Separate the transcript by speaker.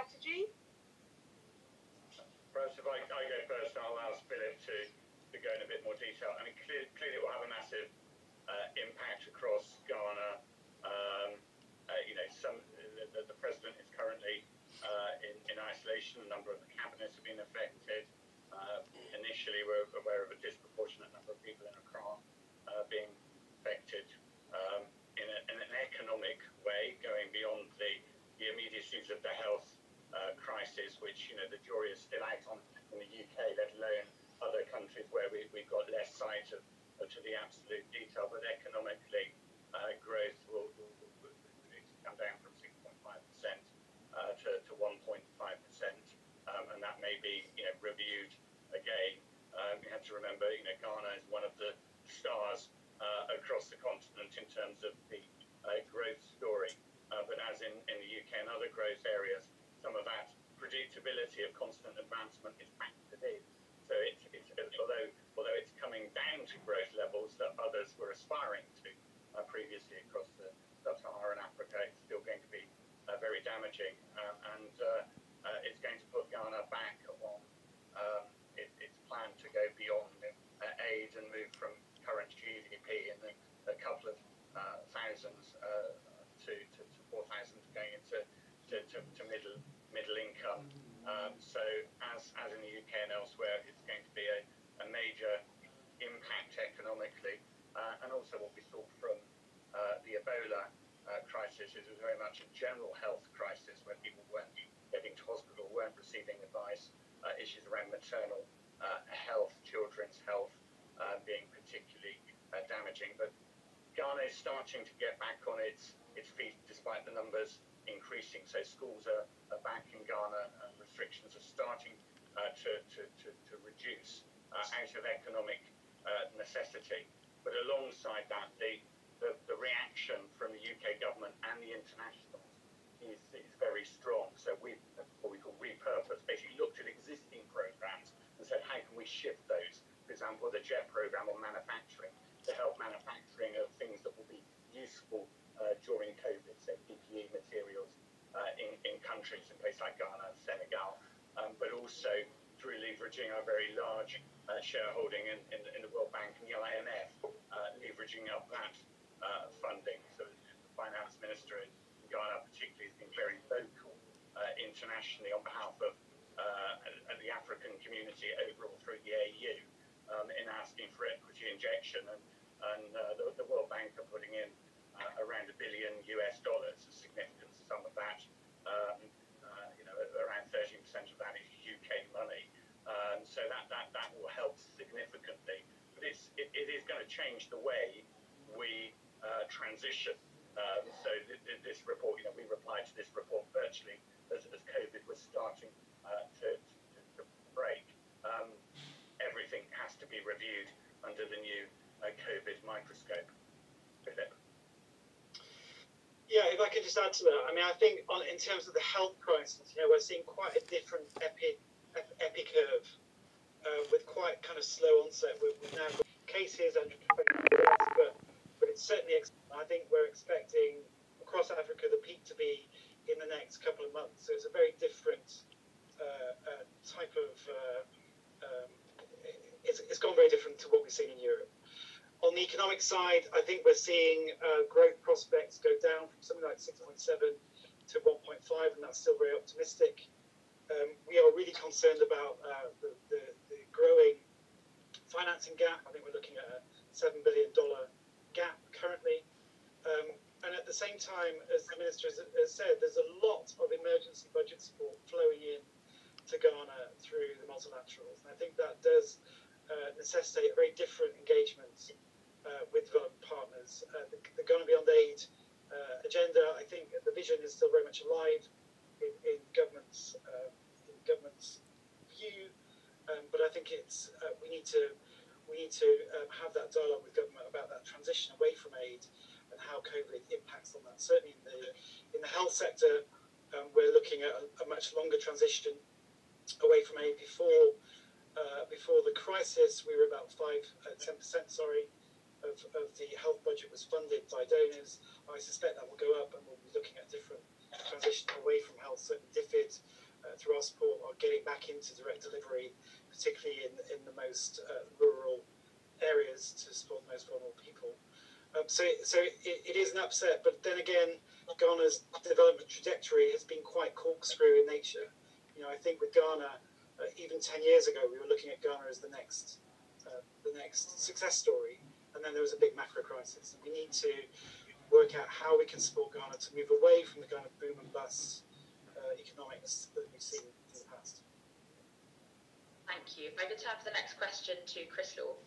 Speaker 1: strategy?
Speaker 2: Perhaps if I go first, I'll ask Philip to go in a bit more detail. I mean, clearly it will have a massive impact across Ghana. The president is currently in isolation. A number of the cabinets have been affected. Initially, we're aware of a disproportionate number of people in Accra being affected in an economic way, going beyond the immediacies of the health crisis, which the jury is still out on in the UK, let alone other countries where we've got less sight of to the absolute detail. But economically, growth will come down from 6.5% to 1.5%, and that may be reviewed again. You have to remember, Ghana is one of the stars across the continent in terms of the growth story. But as in the UK and other growth areas, some of that predictability of constant advancement is factored in. So although it's coming down to growth levels that others were aspiring to previously across the sub-Saharan Africa, it's still going to be very damaging, and it's going to put Ghana back on its plan to go beyond aid and move from current GDP in a couple of thousands to 4,000 going into middle income. So as in the UK and elsewhere, it's going to be a major impact economically, and also what we saw from the Ebola crisis is very much a general health crisis where people weren't getting to hospital, weren't receiving advice, issues around maternal health, children's health being particularly damaging. But Ghana is starting to get back on its feet despite the numbers increasing. So schools are back in Ghana, and restrictions are starting to reduce out of economic necessity. But alongside that, the reaction from the UK government and the internationals is very strong. So we've what we call repurposed, basically looked at existing programs and said, how can we shift those? For example, the JET program on manufacturing to help manufacturing of things that will be useful during COVID, so PPE materials in countries in places like Ghana and Senegal, but also through leveraging our very large shareholding in the World Bank and the IMF, leveraging up that funding. So the finance minister in Ghana particularly has been very vocal internationally on behalf of the African community overall through the AU in asking for equity injection, and the World Bank are putting in around $1 billion, a significant sum of that. Around 13% of that is UK money, so that will help significantly. But it is going to change the way we transition. So this report, we replied to this report virtually as COVID was starting to break. Everything has to be reviewed under the new COVID microscope.
Speaker 3: Yeah, if I could just add to that, I mean, I think in terms of the health crisis, we're seeing quite a different epi curve with quite kind of slow onset. We've now got cases and but it's certainly, I think we're expecting across Africa the peak to be in the next couple of months. So it's a very different type of, it's gone very different to what we've seen in Europe. On the economic side, I think we're seeing growth prospects go down from something like 6.7 to 1.5, and that's still very optimistic. We are really concerned about the growing financing gap. I think we're looking at a $7 billion gap currently. And at the same time, as the Minister has said, there's a lot of emergency budget support flowing in to Ghana through the multilaterals. And I think that does necessitate a very different engagement with development partners. The Ghana Beyond Aid agenda, I think the vision is still very much alive in government's view, but I think it's we need to have that dialogue with government about that transition away from aid and how COVID impacts on that. Certainly in the health sector, we're looking at a much longer transition away from aid. Before the crisis, we were about 10%, of the health budget was funded by donors. I suspect that will go up, and we'll be looking at different transition away from health. Certainly DFID resources to support the most vulnerable people. So it is an upset, but then again, Ghana's development trajectory has been quite corkscrew in nature. I think with Ghana, even 10 years ago, we were looking at Ghana as the next success story, and then there was a big macro crisis. And we need to work out how we can support Ghana to move away from the kind of boom and bust economics that we've seen in the past.
Speaker 1: Thank you. If I could turn for the next question to Chris Law.